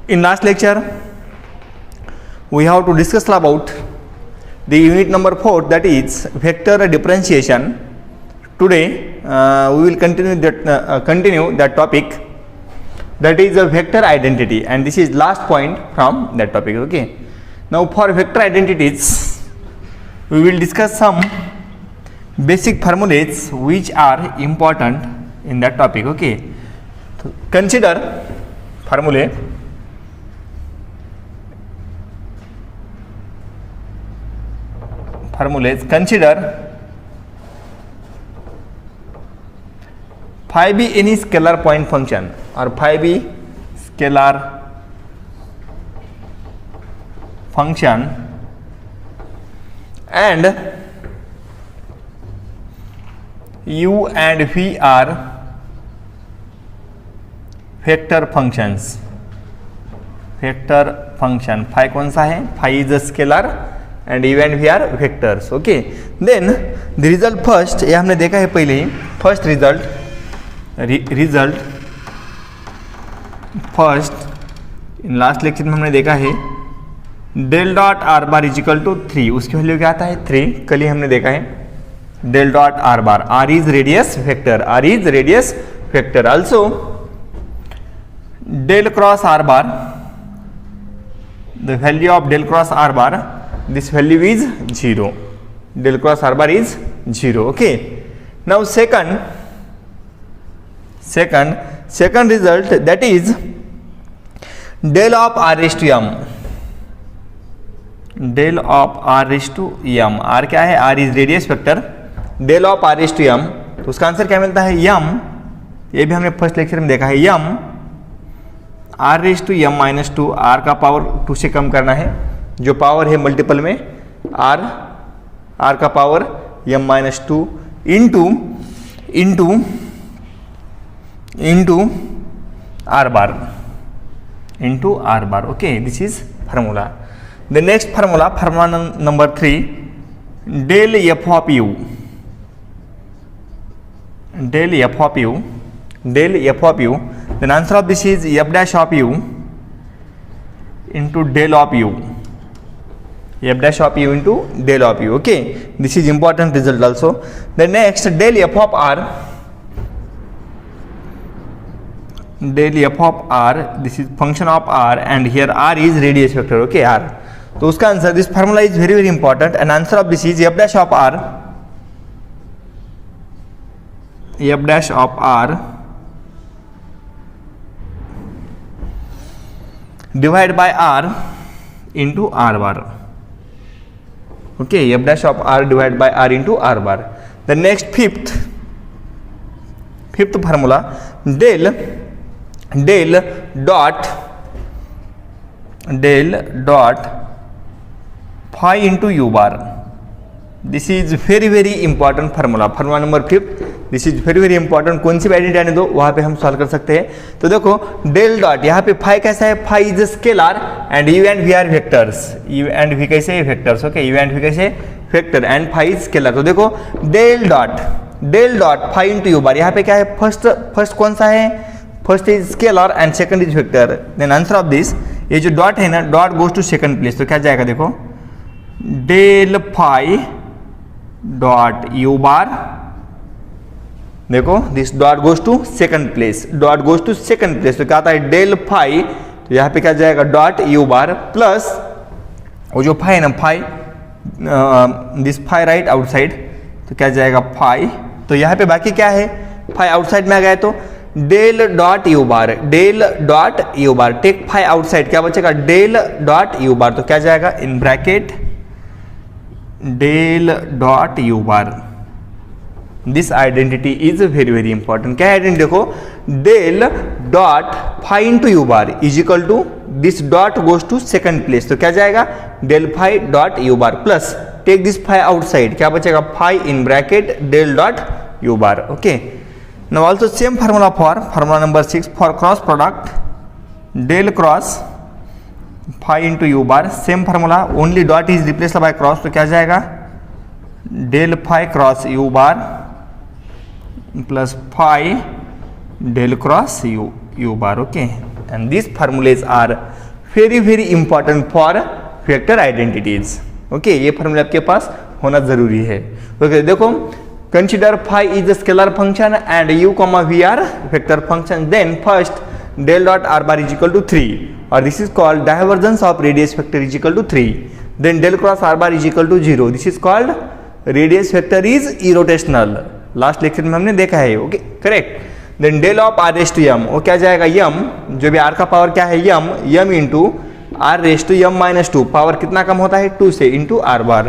In last lecture, we have to discuss about the unit number 4, that is vector differentiation. Today we will continue that topic, that is a vector identity, and this is last point from that topic. Okay. Now for vector identities, we will discuss some basic formulas which are important in that topic. Okay. So consider formulae. Consider phi be any scalar point function or phi be scalar function and u and v are vector functions. Vector function phi कौन सा है? phi is a scalar and u and v are vectors. Okay. Then the result first, ये हमने देखा है पहले ही. First result first in last lecture में हमने देखा है del dot r bar is equal to 3. उसकी वैल्यू क्या आता है? 3. कल ही हमने देखा है del dot r bar. R is radius vector. R is radius vector. Also del cross r bar, the value of del cross r bar, this value is 0. Del cross r bar is 0. Okay. Now second result, that is del of r raised to m. Del of r raised to m. r क्या है? r is radius vector. del of r raised to m, तो उसका answer क्या मिलता है? m. ये भी हमने फर्स्ट लेक्चर में देखा है. m r raise to m minus 2, r का पावर 2 से कम करना है. जो पावर है मल्टीपल में r का power m minus 2 into r bar. Okay, this is formula. The next formula number 3, del f of u. Then answer of this is f dash of u into del of u. F dash of u into del of u. Okay, this is important result also. The next, del f of r. This is function of r, and here r is radius vector. Okay, r. तो उसका answer, this formula is very very important, and answer of this is f dash of r. Divided by r into r bar. Okay, f dash of r divided by r into r bar. The next fifth formula, del dot phi into u bar. This is very very important formula. Formula number 5. This is very very important. कौन सी identity आने दो, वहां पे हम solve कर सकते हैं. तो देखो डेल डॉट, यहाँ पे फाई कैसा है? Phi is scalar and u and v are vectors. U and v कैसे है? Vectors. Okay, u and v कैसे? Vector, and phi is scalar. तो देखो del dot phi into you bar. यहाँ पे क्या है? फर्स्ट कौन सा है? First is scalar and second is vector. Then answer of this, ये जो डॉट है ना, dot goes to second place. तो क्या जाएगा? देखो del phi dot you bar. देखो this dot goes to second place. तो क्या आता है? Del phi. तो यहाँ पे क्या जाएगा? डॉट यू बार प्लस वो जो फाई है ना, phi this phi right outside. तो क्या जाएगा? फाई. तो यहाँ पे बाकी क्या है? फाई आउटसाइड में आ गया, तो del dot you bar. Take phi outside. क्या बचेगा? Del dot you bar. तो क्या जाएगा? In bracket del dot you bar. This identity is very very important. क्या आइडेंटिटी? देखो del dot phi into you bar is equal to this dot goes to second place. तो क्या जाएगा? Del phi dot you bar plus take this phi outside. क्या बचेगा? Phi in bracket del dot you bar. Okay, now also same formula formula number 6 for cross product, del cross phi into you bar. Same formula, only dot is replaced by cross. तो क्या जाएगा? Del phi cross U bar plus phi del cross u bar. Okay, and these formulas are very important for vector identities. Okay, ये formula आपके पास होना जरूरी है। Okay, देखो, consider phi is a scalar function and u, v are vector function, then first del dot r bar is equal to 3 or this is called divergence of radius vector is equal to 3, then del cross r bar is equal to 0, this is called radius vector is irrotational, last lecture में हमने देखा है। Okay, correct. Then del of r raised to m, वो क्या जाएगा m, जो भी r का पावर क्या है m into r raised to m minus 2, power कितना कम होता है 2 से, into r bar।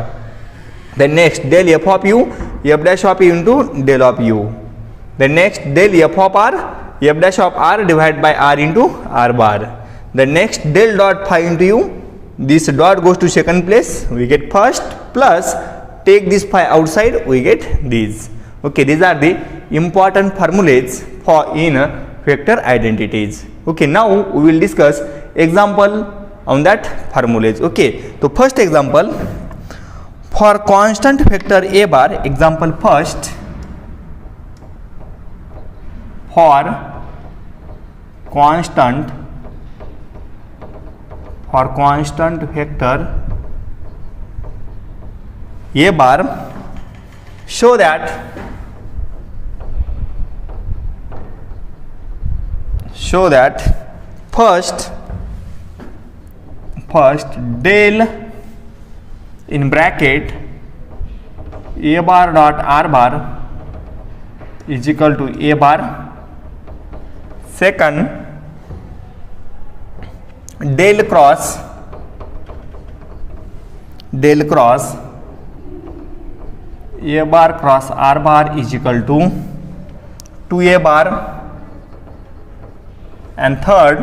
Then next del f of u, f dash of u into del of u। Then next del f of r, f dash of r divided by r into r bar. The next del dot phi into u, this dot goes to second place, we get first, plus take this phi outside, we get these. Okay, these are the important formulas for in vector identities. Okay, now we will discuss example on that formulas. Okay, so first example for constant vector a bar, example first, for constant vector a bar, show that first del in bracket a bar dot r bar is equal to a bar, second del cross a bar cross r bar is equal to 2a bar, and third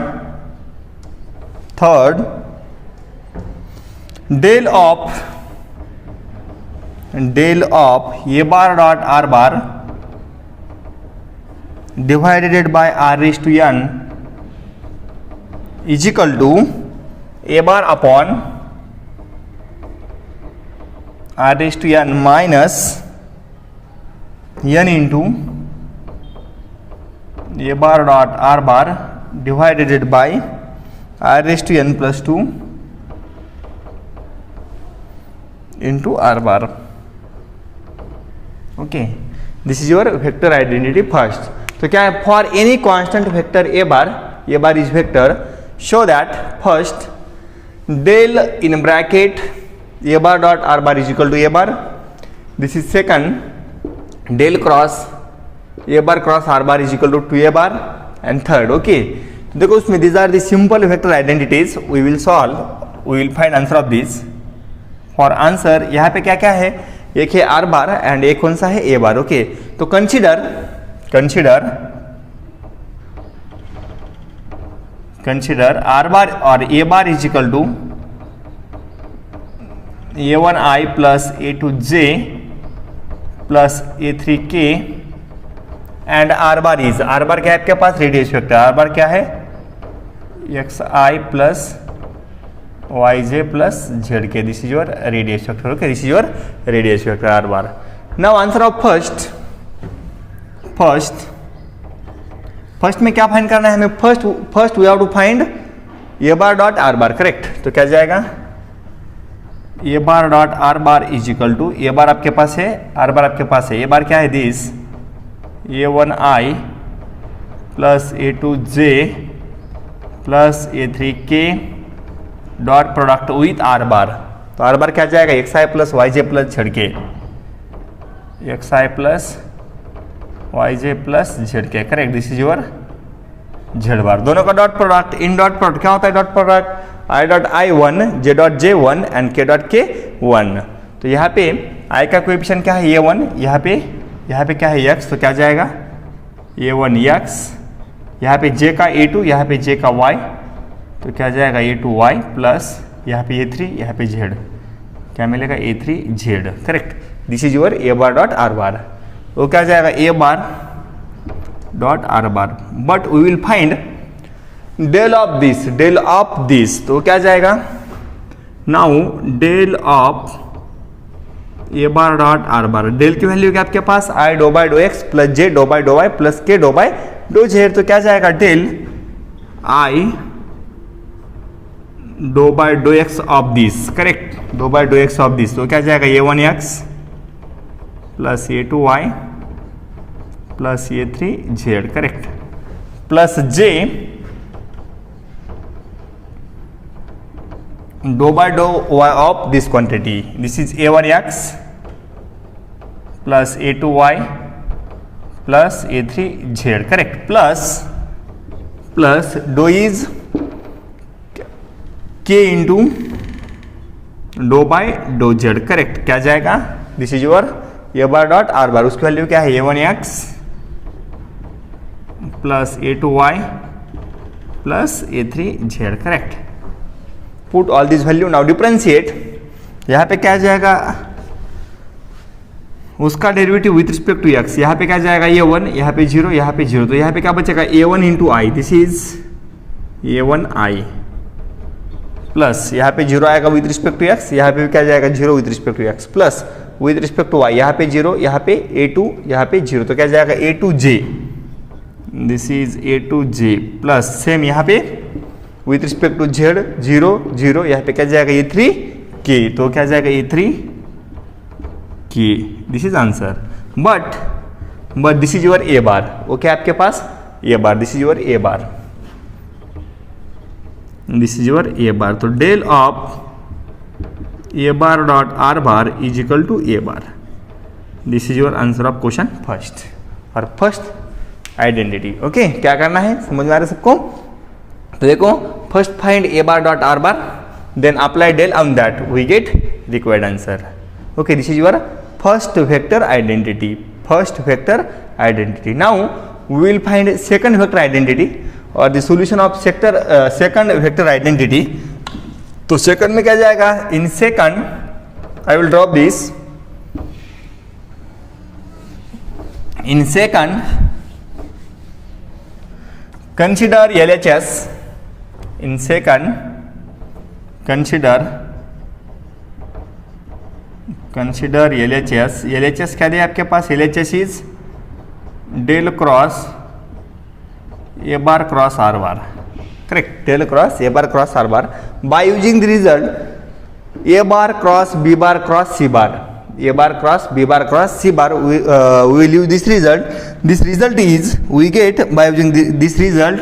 del of a bar dot r bar divided by r raised to n is equal to a bar upon r raised to n minus n into a bar dot r bar divided by r raised to n plus 2 into r bar. Okay, this is your vector identity first. तो क्या है, for any constant vector A bar is vector, show that first del in bracket a bar dot r bar is equal to a bar, this is second del cross a bar cross r bar is equal to 2a bar, and third. Okay, देखो उसमें these are the simple vector identities, we will find answer of this. for answer यहाँ पे क्या क्या है, एक है r bar and एक कौन सा है a bar. ओके, तो consider r bar और a bar is equal to a1i plus a2j plus a3k and r bar क्या है आपके पास, रेडियस वेक्टर। r bar क्या है, xi plus yj plus zk, this is your radius vector. Okay, this is your radius vector r bar. Now answer of first में क्या find करना है हमें, first we have to find A bar dot are bar, correct. तो क्या जाएगा, a bar dot are bar is equal to, a bar आपके पास है, आर बार आपके पास है। ए बार क्या है, this a1i plus a2j plus a3k dot product with are bar. तो आर बार क्या जाएगा, xi plus yj plus zk, xi plus yj plus zk, correct. This is your z बार। दोनों का dot product, in dot product क्या होता है, dot product i dot i1 j dot j1 and k dot k1। तो यहाँ पे i का coefficient क्या है, a1, यहाँ पे क्या है x, तो क्या जाएगा a1x, यहाँ पे j का a2, यहाँ पे j का y, तो क्या जाएगा a2y प्लस यहाँ पे a3, यहाँ पे z, क्या मिलेगा a3z, correct. This is your a bar dot are bar. वो क्या जाएगा a bar dot are bar, but we will find del of this, तो क्या जाएगा, now del of a bar dot are bar, del की value क्या आपके पास, i doe by doe x plus j doe by doe y plus k doe by doe z. तो क्या जाएगा, del i doe by do X of this, correct, do by do X of this, तो क्या जाएगा a1x plus a2y plus a3z, correct, plus j do by do y of this quantity, this is a1x plus a2y plus a3z, correct, plus do is k into do by do z, correct, क्या जाएगा, this is your A bar dot are bar, उसकी value क्या है a1x plus a2y plus a3z, correct, put all this value, now differentiate, यहाँ पे क्या जाएगा, उसका derivative with respect to x, यहाँ पे क्या जाएगा a1, यहाँ पे 0, यहाँ पे 0, तो यहाँ पे क्या बचेगा a1 into I, this is a1i plus यहाँ पे 0 आएगा विथ रिस्पेक्ट टू x, यहाँ पे क्या जाएगा 0 with respect to x, plus with respect to y, यहाँ पे 0, यहाँ पे a2, यहाँ पे 0, तो क्या जाएगा a2j, this is a2j, plus same यहाँ पे विथ रिस्पेक्ट टू z 0 0, यहाँ पे क्या जाएगा a3k, तो क्या जाएगा a3k, this is answer, but this is your A bar, okay, आपके पास a bar, this is your A bar, this is your A bar, तो del of a bar dot are bar is equal to a bar, this is your answer of question first, और first identity, okay, क्या करना है, समझ में आ रहा है सबको, तो देखो, first find A bar dot are bar, then apply del on that, we get required answer, okay, this is your first vector identity, now we will find second vector identity or the solution of second vector identity, तो second में क्या जाएगा, in second I will drop this, in second consider LHS, in second consider LHS क्या दिया आपके पास, LHS इज del cross A bar cross R bar, correct, del cross A bar cross R bar, by using the result A bar cross B bar cross C bar, A bar cross B bar cross C bar, we will use this result is we get by using this result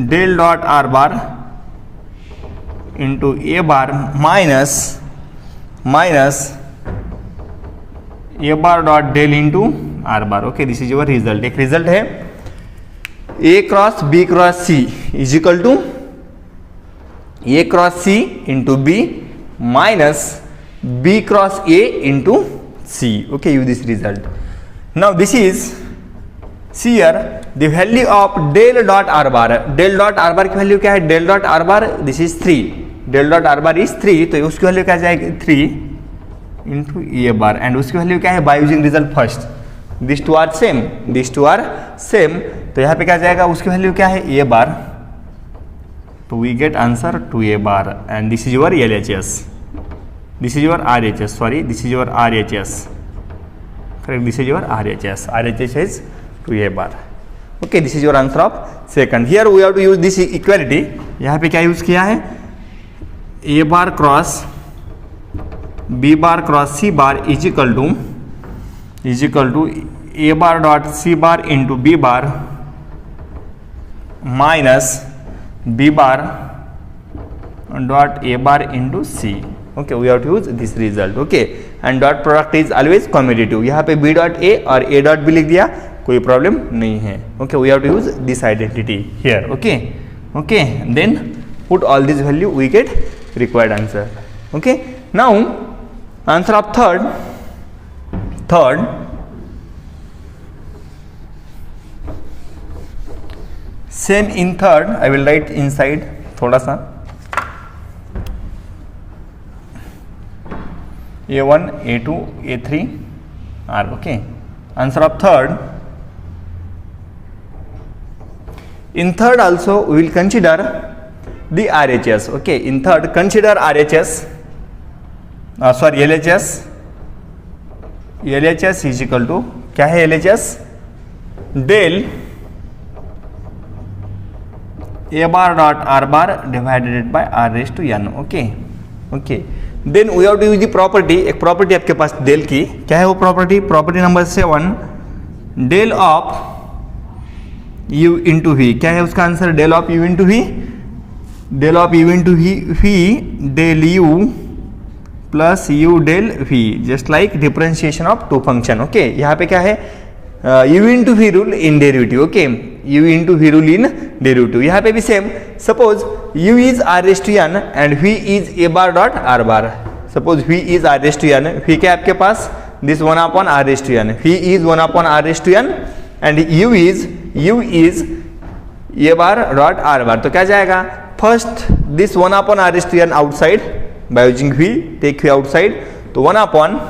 del dot r bar into a bar minus a bar dot del into are bar, okay, this is your result, एक result है a cross b cross c is equal to a cross c into b minus b cross a into C, okay, you this result, now this is see here the value of del dot are bar, del dot are bar की value क्या है, del dot are bar this is 3, del dot are bar is 3, तो उसकी value क्या जाएगी 3 into A bar, and उसकी value क्या है, by using result first, this two are same, तो यहाँ पे क्या जाएगा, उसकी वैल्यू क्या है ए बार, तो we get answer to a bar, and this is your LHS, this is your RHS, sorry, this is your RHS, correct, this is your RHS is two a bar, okay, this is your answer of second, here we have to use this equality, यहाँ पे क्या यूज किया है, a bar cross B bar cross C bar is equal to a bar dot c bar into B bar minus B bar dot A bar into C, okay, we have to use this result, okay, and dot product is always commutative, यहाँ पे B dot A और ए dot B लिख दिया, कोई problem नहीं है, okay, we have to use this identity here, okay, then put all this value, we get required answer, okay, now answer of third same in third, I will write inside थोड़ा सा A1 A2 A3 R, okay, answer of third, in third also we will consider the RHS, okay, in third consider RHS, sorry LHS is equal to क्या है LHS, del a bar dot r bar divided by r raised to n. Okay then we have to use the property. एक property आपके पास del की, क्या है वो प्रॉपर्टी? Property number 7, del of u into V. क्या है उसका आंसर? Del of u into V. Del of u into V del u plus u del v, just like differentiation of two function. Okay यहाँ पे क्या है? u into V rule in derivative. Okay u into V rule in derivative. यहाँ पे भी same. Suppose u is r raise to n and v is a bar dot r bar. Suppose v is r raise to n, v क्या है आपके पास? This 1 upon r raise to n. v is 1 upon r raise to n and u is a bar dot r bar. तो क्या जाएगा? First this 1 upon r raise to n outside bye using v, take v outside. तो 1 upon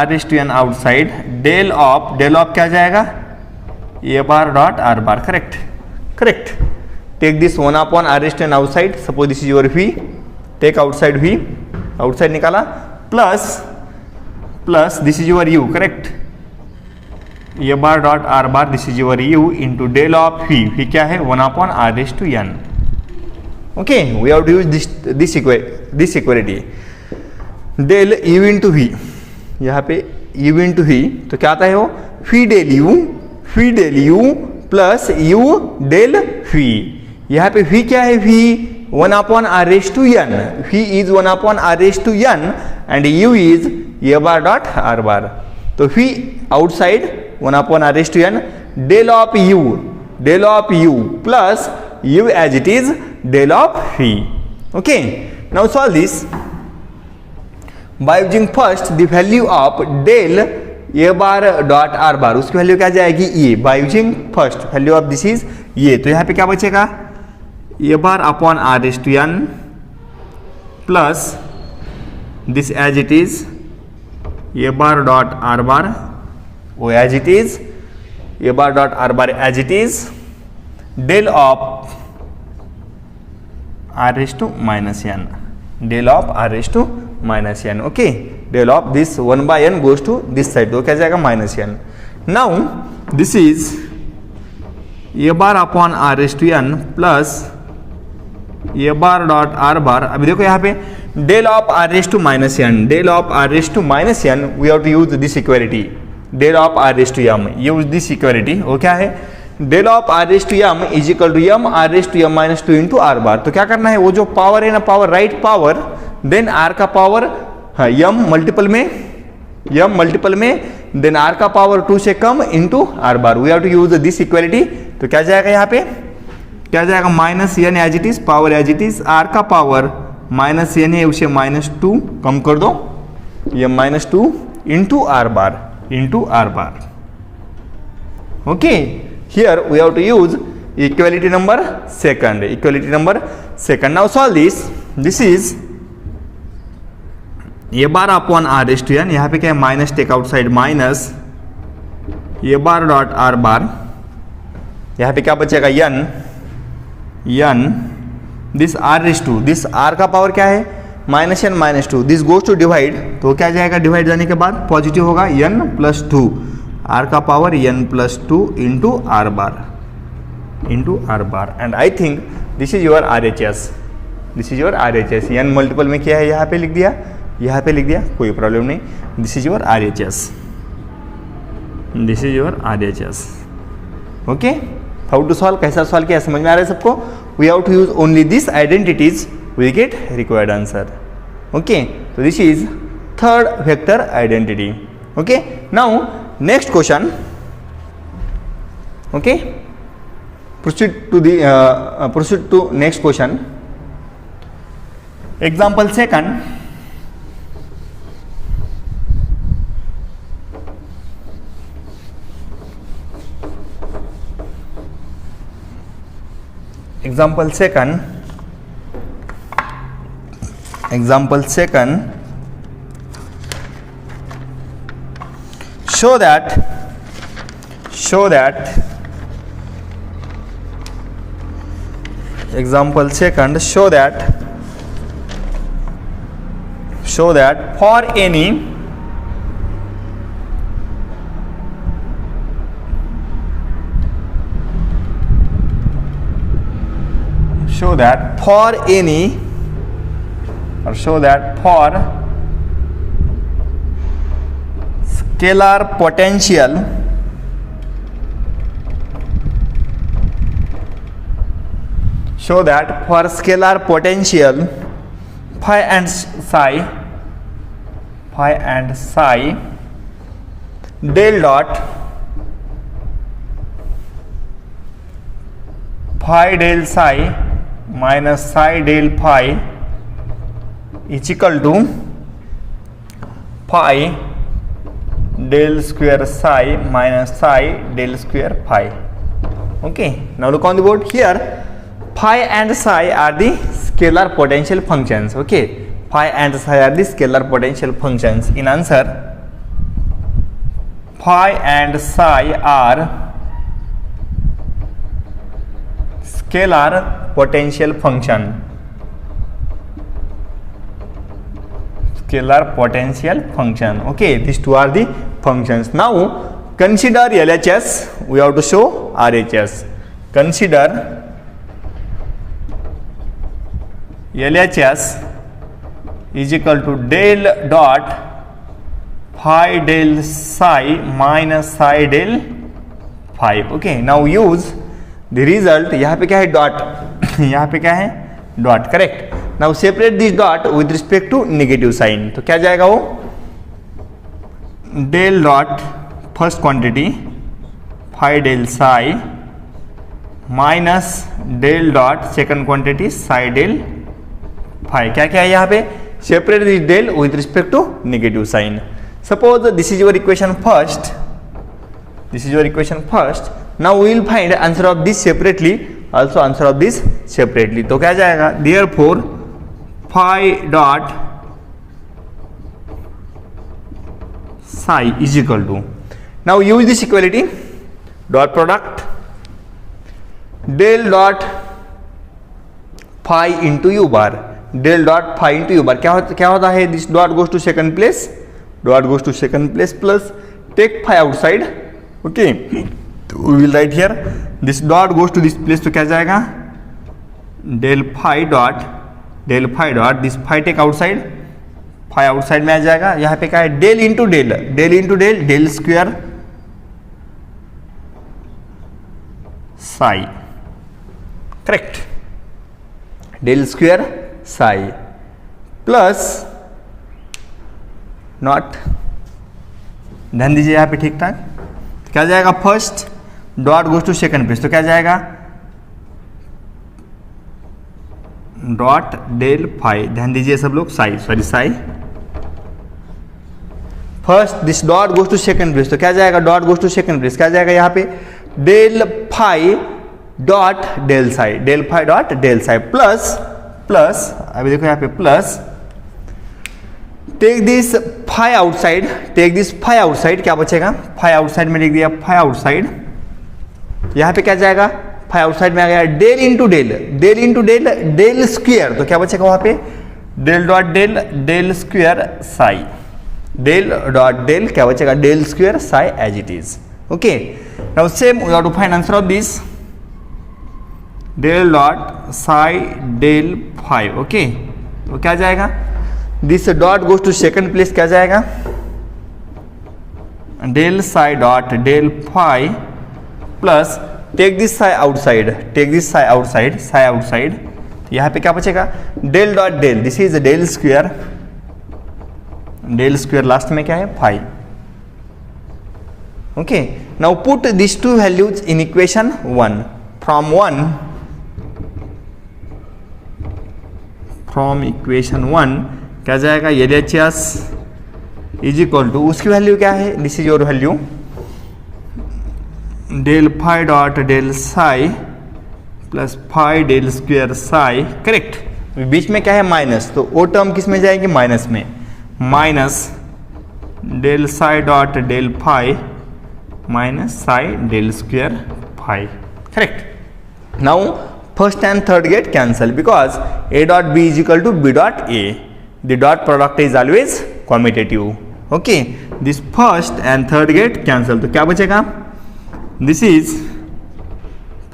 r raise to n outside. Del of क्या जाएगा? a bar dot r bar. Correct. Take this 1 upon r raise to n outside. Suppose this is your v, take outside v, outside निकाला, plus this is your u. Correct. a bar dot r bar, this is your u into del of v क्या है? 1 upon r raise to n. Okay we have to use this equality. Del u into v, यहाँ पे u into v, तो क्या आता है वो? Phi del u plus u del v. यहाँ पे v क्या है? v 1 upon r raise to n. v is 1 upon r raise to n and u is a bar dot r bar. तो v outside 1 upon r raise to n, del of u plus u as it is del of v. Okay now solve this by using first the value of del a bar dot r bar. उसकी value क्या जाएगी? ये. By using first value of this is ये. तो यहाँ पे क्या बचेगा? a bar upon r raise to n plus this as it is a bar dot r bar, वो as it is a bar dot r bar as it is del of r raise to minus n. Del of r raise to minus n. Okay del of this 1 by n goes to this side, तो क्या जाएगा? Minus n. Now this is a bar upon r raise to n plus a bar dot r bar. अभी देखो यहाँ पे del of r raise to minus n, del of r raise to minus n, we have to use this equality. Del of r raise to m, use this equality. वो क्या है? Del of r raise to m is equal to m r raise to m minus 2 into r bar. तो क्या करना है? वो जो power है ना, power right power, then r का पावर m मल्टीपल में, देन r का पावर 2 से कम into r bar. We have to use this equality. तो क्या जाएगा यहाँ पे? क्या जाएगा? Minus n as it is, power as it is, r का पावर माइनस n है, उसे माइनस 2 कम कर दो, ये minus 2 into r bar. Okay here we have to use equality number second. Now solve this is a bar upon r raise to n. यहाँ पे क्या है? Minus, take outside minus a bar dot r bar. यहाँ पे क्या बचेगा? n this r raise to, this r का power क्या है? Minus n minus 2, this goes to divide. तो क्या जाएगा? डिवाइड जाने के बाद पॉजिटिव होगा, n प्लस 2, r का power n plus 2 into r bar. And I think this is your RHS. n multiple में क्या है? यहाँ पे लिख दिया, कोई प्रॉब्लम नहीं. This is your RHS. Okay how to solve, कैसा सॉल्व किया समझ में आ रहा है सबको? We have to use only this identities, we get required answer. Okay तो this is third vector identity. Okay now next question. Okay proceed to next question. Example second. Example second. Show that example second, show that for any show that for any, or show that for scalar potential phi and psi del dot phi del psi minus psi del phi is equal to phi del square psi minus psi del square phi. Okay, now look on the board. Here phi and psi are the scalar potential functions. Okay, phi and psi are the scalar potential functions. In answer, phi and psi are scalar potential function. Scalar potential function. Okay, these two are the functions. Now consider LHS. We have to show RHS. Consider LHS is equal to del dot phi del psi minus psi del phi. Okay, now use the result. यहाँ पे क्या है dot, यहाँ पे क्या है dot, correct. Now separate this dot with respect to negative sign. तो क्या जाएगा वो del dot first quantity phi del psi minus del dot second quantity psi del phi. क्या क्या है यहाँ पे, separate this del with respect to negative sign. Suppose this is your equation first. This is your equation first. Now we will find answer of this separately. Also answer of this separately. तो क्या जाएगा, therefore phi dot psi is equal to. Now use this equality. Dot product del dot phi into u bar. Del dot phi into u bar. क्या होता है, this dot goes to second place. Dot goes to second place plus take phi outside. Okay, so we will write here this dot goes to this place. तो क्या जाएगा del phi dot this phi take outside, phi outside में आ जाएगा. यहाँ पे क्या है del into del del square psi, correct, del square psi plus not, ध्यान दीजिए यहाँ पे ठीक ठाक. क्या जाएगा, first dot goes to second place. तो क्या जाएगा डॉट डेल फाई. ध्यान दीजिए सब लोग, psi first this dot goes to second place. तो क्या जाएगा dot goes to second place. क्या जाएगा यहाँ पे del phi dot del psi, del phi dot del psi plus अभी देखो यहाँ पे plus take this phi outside, क्या बचेगा फाई आउटसाइड में लिख दिया फाई आउटसाइड. यहाँ पे क्या जाएगा फाई आउटसाइड में आ गया डेल इंटू डेल स्क्वायर. तो क्या बचेगा वहां पे del dot del square psi, del dot del क्या बचेगा del square psi as it is. Okay, now same we have to find answer of this del dot psi del phi. Okay, तो क्या जाएगा this dot goes to second place. क्या जाएगा del psi dot del phi plus take this psi outside, यहाँ पे क्या बचेगा del dot del, this is del square last में क्या है phi. Okay, now put this two values in equation 1. From equation 1 क्या जाएगा LHS इज इक्वल टू, उसकी वैल्यू क्या है, this is your value del phi dot del psi plus phi del square psi, correct. बीच में क्या है minus, तो वो टर्म किस में जाएगी माइनस में, minus del psi dot del phi minus psi del square phi, correct. Now first and third get cancel because A dot B is equal to B dot A. The dot product is always commutative. Okay, this first and third get cancel. तो क्या बचेगा, this is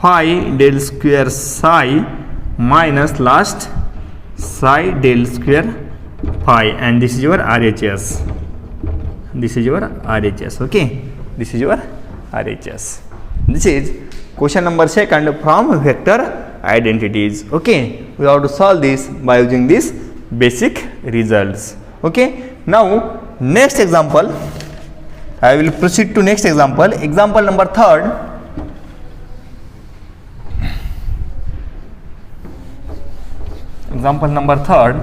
phi del square psi minus last psi del square phi, and this is your RHS. This is your RHS. Okay, this is your RHS. This is question number 2 from vector identities. Okay, we have to solve this by using these basic results. Okay, now next example, I will proceed to next example. Example number 3. Example number 3.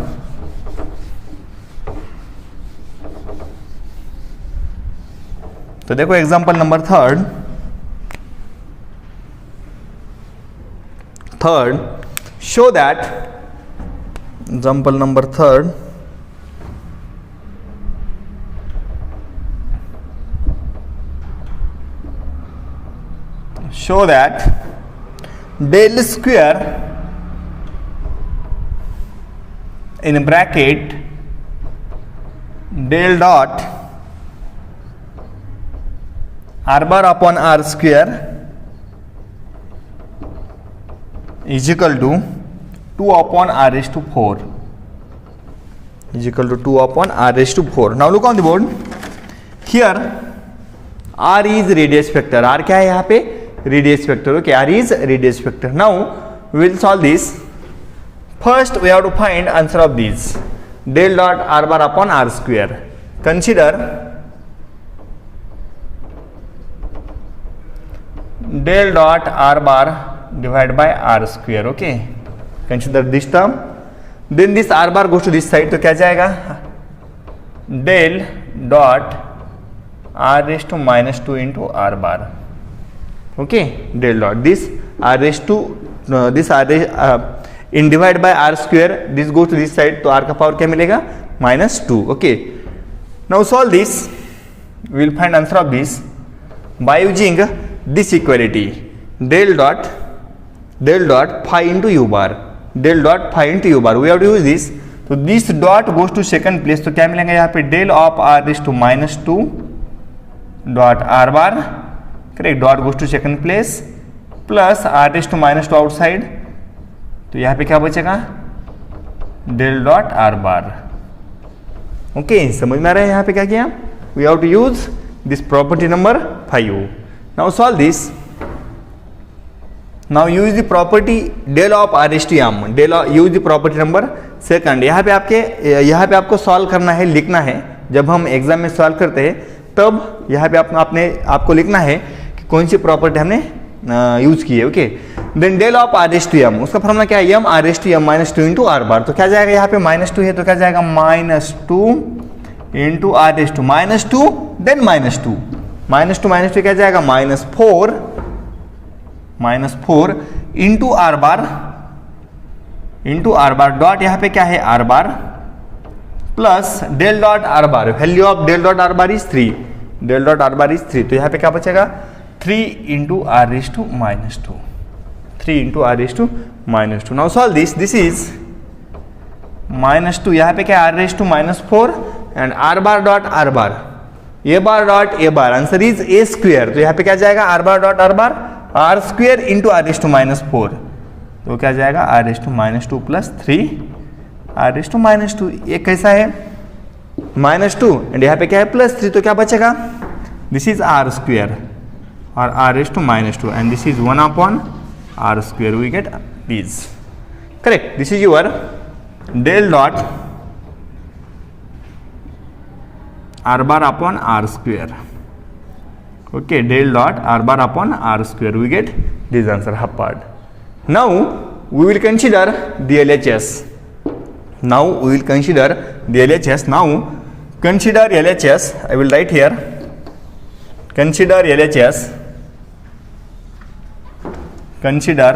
तो देखो example number third show that, example number 3 show that del square in bracket del dot r bar upon r square is equal to 2 upon r raised to 4, is equal to 2 upon r raised to 4. Now look on the board. Here r is radius vector. r क्या है यहाँ पे? Radius vector. Okay, r is radius vector. Now we will solve this. First we have to find answer of these. Del dot r bar upon r square. Consider del dot r bar divided by r square. Okay, consider this term. Then this r bar goes to this side, तो क्या जाएगा? Del dot r raised to minus 2 into r bar. Okay, del dot this r raised to this r in divided by r square, this goes to this side, तो r का power क्या मिलेगा? minus 2. Okay, now solve this. We will find answer of this by using this equality, del dot phi into u bar, del dot phi into u bar. We have to use this. तो this dot goes to second place, तो क्या मिलेगा यहाँ पे? del of r raised to minus 2 dot r bar, correct, dot goes to second place plus r raised to minus 2 outside, तो यहाँ पे क्या बचेगा? del dot r bar. Okay, समझ में आ रहा है यहाँ पे क्या किया? We have to use this property number 5. Now solve this. Now use the property del of r raised to m. Use the property number 2. यहाँ पे आपको सॉल्व करना है, लिखना है. जब हम एग्जाम में सॉल्व करते हैं तब यहाँ पे आपको लिखना है कि कौन सी प्रॉपर्टी हमने यूज की है. Okay, then del of r raised to m, उसका फॉर्मूला क्या है? m r raised to m minus 2 into r bar. तो क्या जाएगा यहाँ पे? minus 2 है तो क्या जाएगा? minus 2 into r raised to minus 2, then minus 2, minus 2 minus 2 क्या जाएगा? minus 4 into r bar dot यहाँ पे क्या है? r bar plus del dot r bar. Value of del dot r bar is 3. del dot r bar is 3. तो यहाँ पे क्या बचेगा? 3 into r raised to minus 2. 3 into r raised to minus 2. Now solve this. This is minus 2. यहाँ पे क्या है? r raised to minus 4 and r bar dot r bar. a bar dot a bar. Answer is a square. तो यहाँ पे क्या जाएगा? r bar dot r bar r square into r raised to minus 4. तो क्या जाएगा? r raised to minus 2 plus 3 r raised to minus 2. ये कैसा है? minus 2 and यहाँ पे क्या है? plus 3. तो क्या बचेगा? This is r square or r raised to minus 2 and this is 1 upon r square. We get these. Correct. This is your del dot r bar upon r square. Okay, del dot r bar upon r square. We get this answer, half part. Now we will consider the LHS. Now consider LHS. I will write here. Consider LHS. Consider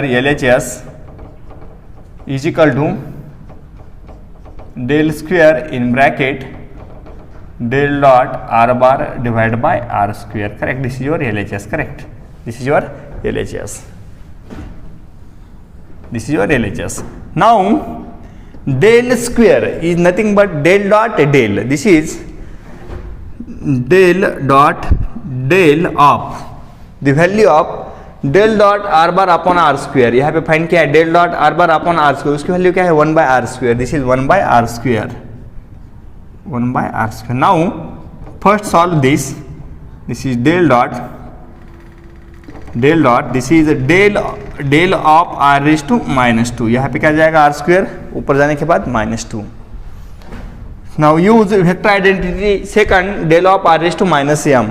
LHS is equal to del square in bracket del dot r bar divided by r square. Correct. This is your LHS. Correct. This is your LHS. This is your LHS. Now del square is nothing but del dot del. This is del dot del of the value of del dot are bar upon R square, यहाँ पे find किया है del dot are bar upon R square, उसकी value क्या है 1/r square, this is 1/r square, 1/r square. Now first solve this is del dot this is del of r raise to -2, यहाँ पे क्या जाएगा are square, ऊपर जाने के बाद -2. Now use vector identity second, del of r raise to -m,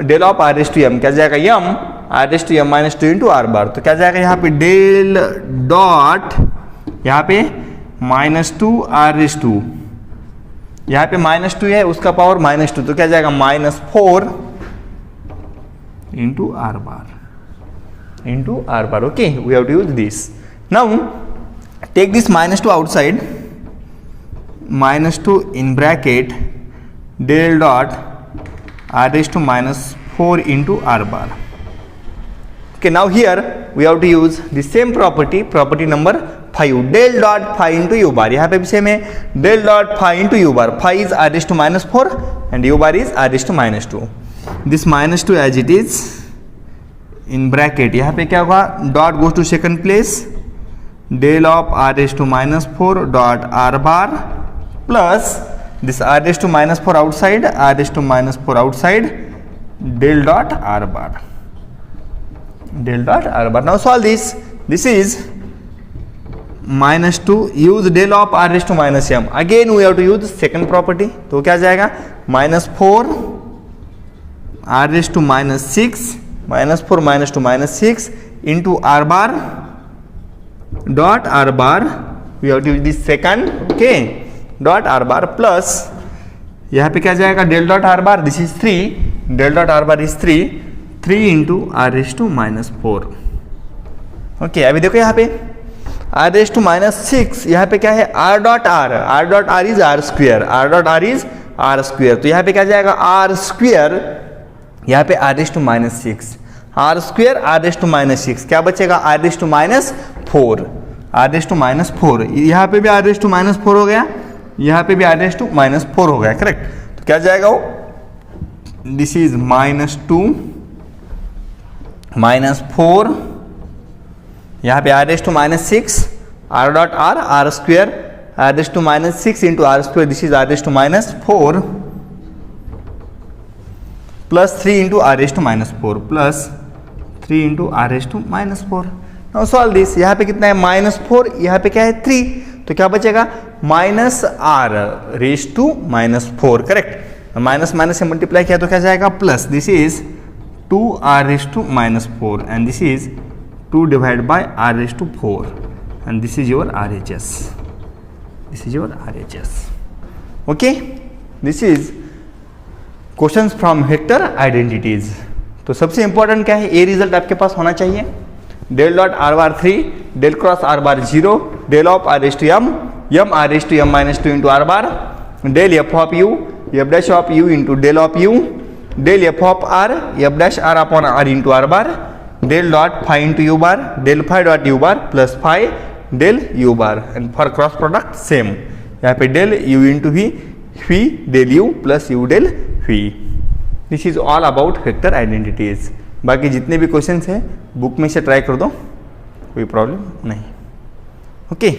del of r raise to m क्या जाएगा m r raise to m -2 into are bar, तो क्या जाएगा यहाँ पे डेल डॉट यहाँ पे -2 r रेज टू, यहाँ पे -2 है उसका पावर -2, तो क्या जाएगा -4 into are bar, okay, we have to use this. Now take this -2 outside, -2 in bracket del dot r raised to -4 into r bar. Okay, now here we have to use the same property number 5, del dot phi into u bar, यहाँ पे भी same है del dot phi into u bar, phi is r raised to -4 and u bar is r raised to -2. This -2 as it is in bracket, यहाँ पे क्या होगा dot goes to second place, del of r raise to -4 dot r bar plus this r raise to -4 outside, r raise to -4 outside, del dot r bar, del dot r bar. Now solve this is -2 use del of r raise to -m, again we have to use second property, तो क्या जाएगा -4 r raise to -6 -4 -2 -6 into r bar dot r bar, we have to use this second, okay, dot r bar plus यहाँ पे क्या जाएगा del dot r bar, this is 3, del dot r bar is 3 into r raised to -4. Okay, अभी देखो यहाँ पे r raised to -6, यहाँ पे क्या है r dot r is r square, r dot r is r square, तो यहाँ पे क्या जाएगा r स्क्वायर, यहाँ पे r raise to -6, r square r raise to -6, क्या बचेगा r raise to -4, r raise to -4, यहाँ पे भी r रेज टू -4 हो गया, यहाँ पे भी r रेज टू -4 हो गया, करेक्ट. तो क्या जाएगा वो, दिस इज -2 -4, यहाँ पे r raise to -6, r dot r square, r raise to -6 into r square, this is r raise to -4 plus 3 into r raise to -4 plus 3 into r raise to -4. Now solve this, यहाँ पे कितना है -4, यहाँ पे क्या है 3, तो क्या बचेगा -r raise to -4, correct. Minus से मल्टीप्लाई किया तो क्या जाएगा plus, this is 2r raise to -4 and this is 2 divide by r raise to 4 and this is your RHS, this is your RHS. Okay, this is questions from vector identities. तो सबसे important क्या है, a result आपके पास होना चाहिए, del dot r bar 3, del cross r bar 0, del of r raise to m r raise to m -2 into r bar, del f of u f dash of u into del of u, del f of r f dash r upon r into r bar, del dot phi into u bar, del phi dot u bar plus phi del u bar, and for cross product same, यहाँ पे del u into v del u plus u del v. This is all about vector identities. बाकी जितने भी questions हैं book में से try कर दो, कोई प्रॉब्लम नहीं. ओके.